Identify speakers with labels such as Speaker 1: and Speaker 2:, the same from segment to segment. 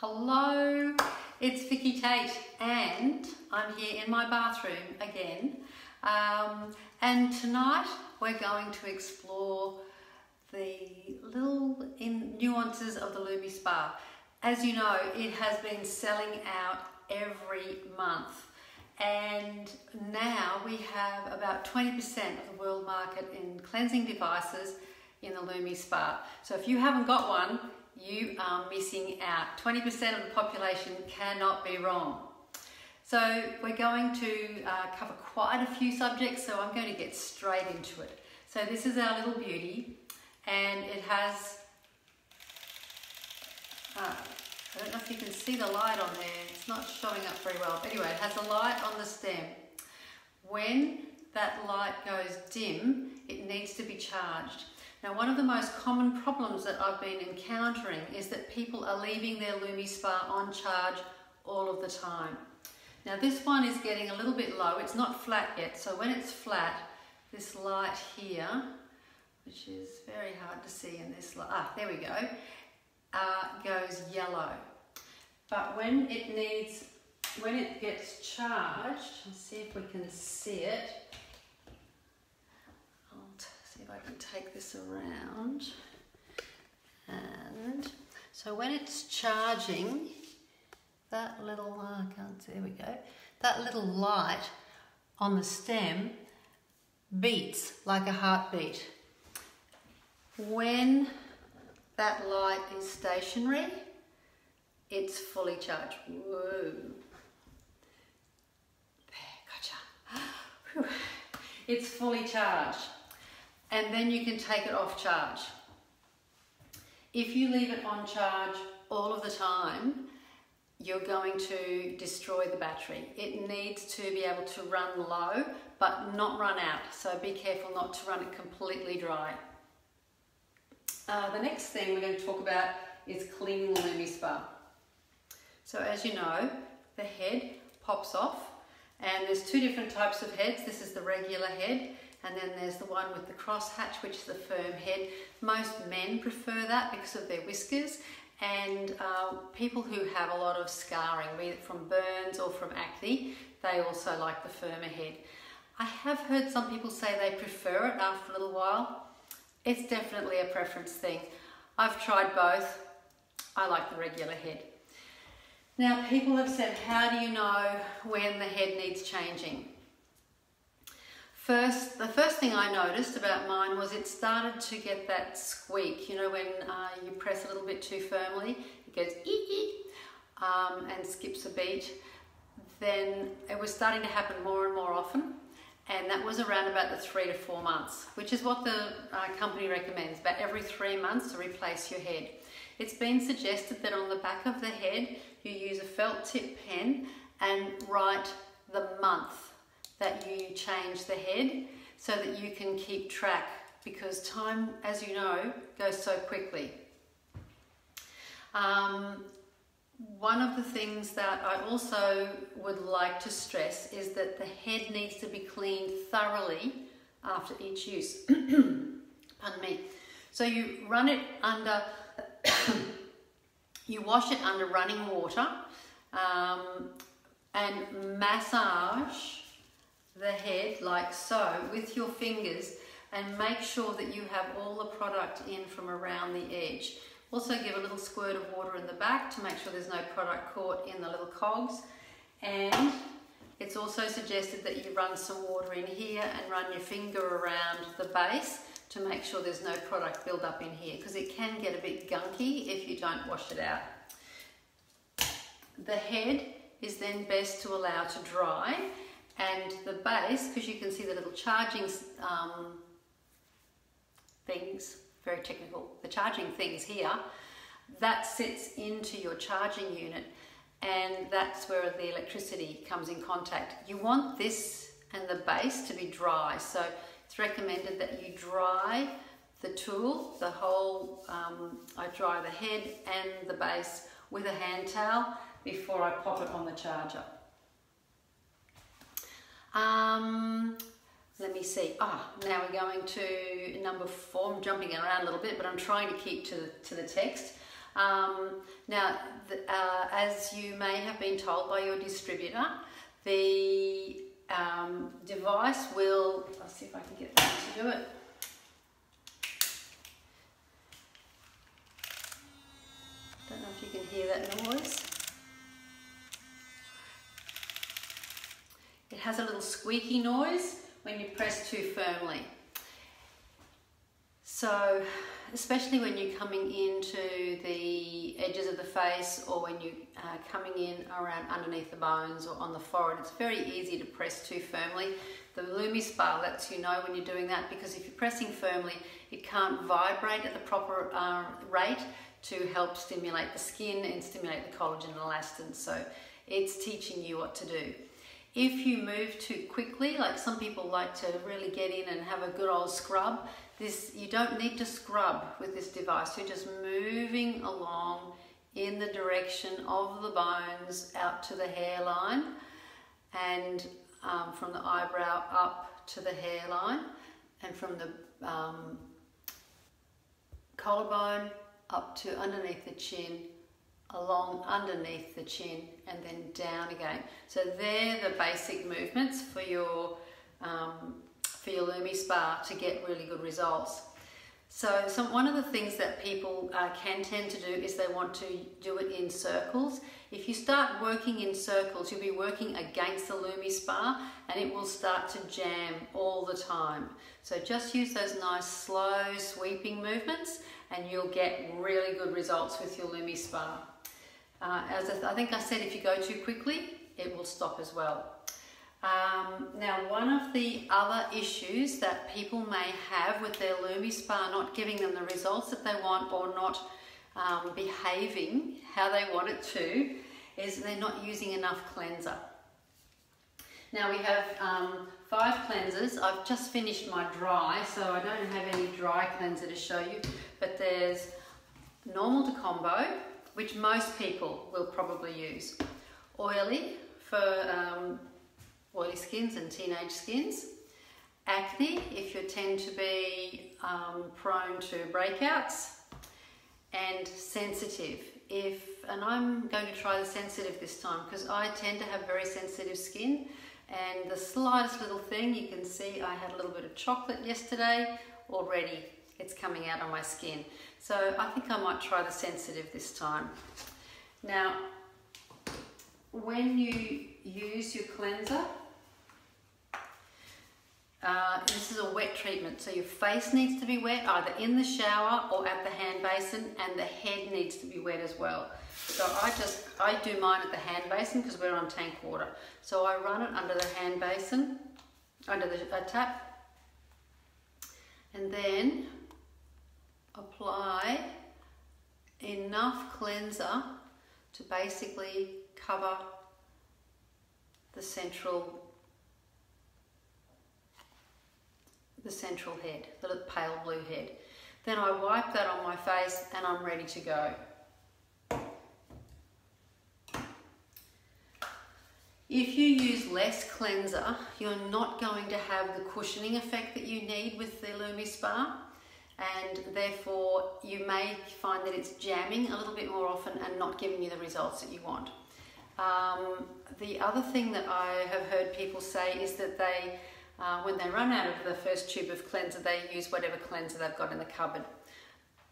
Speaker 1: Hello, it's Vicky Tate and I'm here in my bathroom again. And tonight we're going to explore the little nuances of the Lumispa. As you know, it has been selling out every month. And now we have about 20% of the world market in cleansing devices in the Lumispa. So if you haven't got one, you are missing out. 20% of the population cannot be wrong. So we're going to cover quite a few subjects, so I'm going to get straight into it. So this is our little beauty, and it has, I don't know if you can see the light on there, it's not showing up very well, but anyway, it has a light on the stem. When that light goes dim, it needs to be charged. Now, one of the most common problems that I've been encountering is that people are leaving their Lumispa on charge all of the time. Now, this one is getting a little bit low. It's not flat yet, so when it's flat, this light here, which is very hard to see in this light, there we go, goes yellow. But when it gets charged, let's see if we can see it. See if I can take this around. And so when it's charging, that little, I can't see, there we go, that little light on the stem beats like a heartbeat. When that light is stationary, it's fully charged. Whoa. There, gotcha. Whew. It's fully charged. And then you can take it off charge. If you leave it on charge all of the time, you're going to destroy the battery. It needs to be able to run low, but not run out. So be careful not to run it completely dry. The next thing we're going to talk about is Cleaning-Lumispa. So as you know, the head pops off, and there's two different types of heads. This is the regular head, and then there's the one with the crosshatch, which is the firm head. Most men prefer that because of their whiskers, and people who have a lot of scarring, be it from burns or from acne, they also like the firmer head. I have heard some people say they prefer it after a little while. It's definitely a preference thing. I've tried both. I like the regular head. Now, people have said, how do you know when the head needs changing? The first thing I noticed about mine was it started to get that squeak. You know, when you press a little bit too firmly, it goes ee and skips a beat. Then it was starting to happen more and more often, and that was around about the 3 to 4 months, which is what the company recommends, about every 3 months to replace your head. It's been suggested that on the back of the head, you use a felt tip pen and write the month that you change the head so that you can keep track, because time, as you know, goes so quickly. One of the things that I also would like to stress is that the head needs to be cleaned thoroughly after each use. Pardon me. So you run it under, you wash it under running water and massage the head like so with your fingers, and make sure that you have all the product in from around the edge. Also give a little squirt of water in the back to make sure there's no product caught in the little cogs. And it's also suggested that you run some water in here and run your finger around the base to make sure there's no product build up in here, because it can get a bit gunky if you don't wash it out. The head is then best to allow to dry, and the base, because you can see the little charging things, very technical, the charging things here, that sits into your charging unit, and that's where the electricity comes in contact. You want this and the base to be dry, so it's recommended that you dry the tool, the whole, I dry the head and the base with a hand towel before I pop it on the charger. Let me see. Now we're going to number 4. I'm jumping around a little bit, but I'm trying to keep to the text. Now, as you may have been told by your distributor, the device will, I'll see if I can get that to do it. Don't know if you can hear that noise. It has a little squeaky noise when you press too firmly. So, especially when you're coming into the edges of the face, or when you're coming in around underneath the bones or on the forehead, it's very easy to press too firmly. The Lumispa lets you know when you're doing that, because if you're pressing firmly, it can't vibrate at the proper rate to help stimulate the skin and stimulate the collagen and elastin. So it's teaching you what to do. If you move too quickly, like some people like to really get in and have a good old scrub, you don't need to scrub with this device. You're just moving along in the direction of the bones out to the hairline, and from the eyebrow up to the hairline, and from the collarbone up to underneath the chin, along underneath the chin, and then down again. So they're the basic movements for your Lumispa to get really good results. So one of the things that people can tend to do is they want to do it in circles. If you start working in circles, you'll be working against the Lumispa and it will start to jam all the time. So just use those nice slow sweeping movements and you'll get really good results with your Lumispa. As I think I said, if you go too quickly, it will stop as well. Now, one of the other issues that people may have with their Lumispa not giving them the results that they want, or not behaving how they want it to, is they're not using enough cleanser. Now we have 5 cleansers. I've just finished my dry, so I don't have any dry cleanser to show you, but there's normal to combo, which most people will probably use. Oily for oily skins and teenage skins. Acne, if you tend to be prone to breakouts. And sensitive. And I'm going to try the sensitive this time because I tend to have very sensitive skin, and the slightest little thing, you can see I had a little bit of chocolate yesterday, already it's coming out on my skin. So I think I might try the sensitive this time. Now, when you use your cleanser, this is a wet treatment, so your face needs to be wet, either in the shower or at the hand basin, and the head needs to be wet as well. So I do mine at the hand basin because we're on tank water. So I run it under the hand basin, under the tap, and then apply enough cleanser to basically cover the central head, the pale blue head. Then I wipe that on my face and I'm ready to go. If you use less cleanser, you're not going to have the cushioning effect that you need with the Lumispa, and therefore you may find that it's jamming a little bit more often and not giving you the results that you want. The other thing that I have heard people say is that they when they run out of the first tube of cleanser, they use whatever cleanser they've got in the cupboard.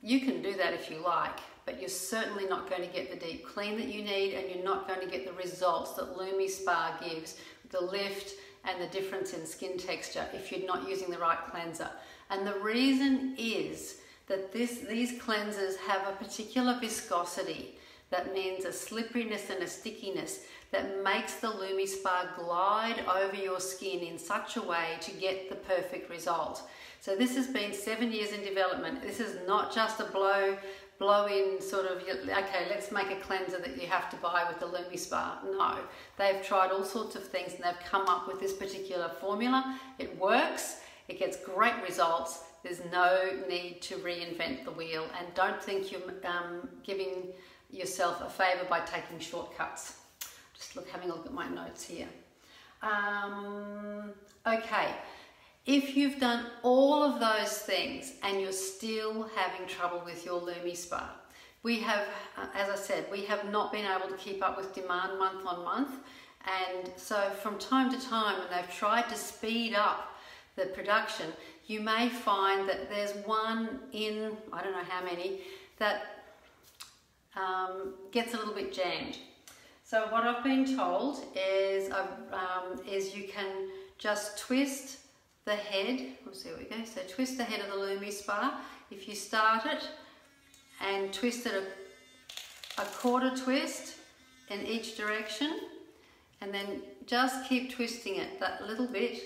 Speaker 1: You can do that if you like, but you're certainly not going to get the deep clean that you need, and you're not going to get the results that Lumispa gives, the lift and the difference in skin texture, if you're not using the right cleanser. And the reason is that these cleansers have a particular viscosity. That means a slipperiness and a stickiness that makes the Lumispa glide over your skin in such a way to get the perfect result. So this has been 7 years in development. This is not just a blow in sort of, okay, let's make a cleanser that you have to buy with the Lumispa. No, they've tried all sorts of things and they've come up with this particular formula. It works, it gets great results. There's no need to reinvent the wheel, and don't think you're giving yourself a favour by taking shortcuts. Just having a look at my notes here. Okay, if you've done all of those things and you're still having trouble with your Lumispa, we have, as I said, we have not been able to keep up with demand month on month. And so from time to time, when they've tried to speed up the production, you may find that there's one in, I don't know how many, that gets a little bit jammed. So what I've been told is you can just twist the head. We'll see what we go. So twist the head of the Lumispa. If you start it and twist it a quarter twist in each direction, and then just keep twisting it that little bit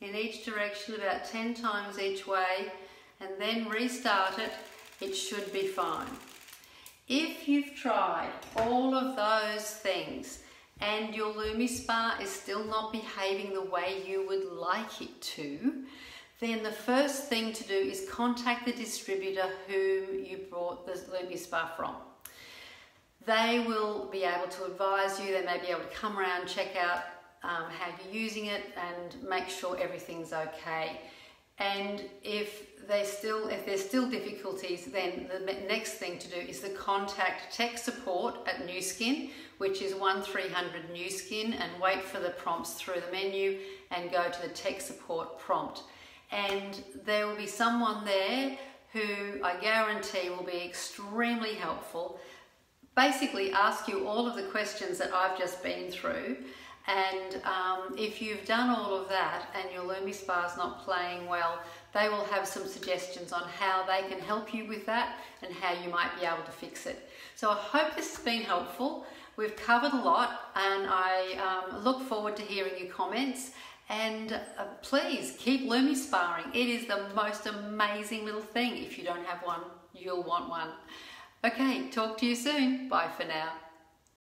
Speaker 1: in each direction about 10 times each way, and then restart it, it should be fine. If you've tried all of those things and your Lumispa is still not behaving the way you would like it to, then the first thing to do is contact the distributor whom you bought the Lumispa from. They will be able to advise you. They may be able to come around, check out how you're using it and make sure everything's okay. And if there's still difficulties, then the next thing to do is to contact tech support at New Skin, which is 1300 New Skin, and wait for the prompts through the menu and go to the tech support prompt. And there will be someone there who I guarantee will be extremely helpful. Basically ask you all of the questions that I've just been through, and if you've done all of that and your Lumispa is not playing well, they will have some suggestions on how they can help you with that and how you might be able to fix it. So I hope this has been helpful. We've covered a lot, and I look forward to hearing your comments. And please keep Lumispa-ing. It is the most amazing little thing. If you don't have one, you'll want one. Okay, talk to you soon. Bye for now.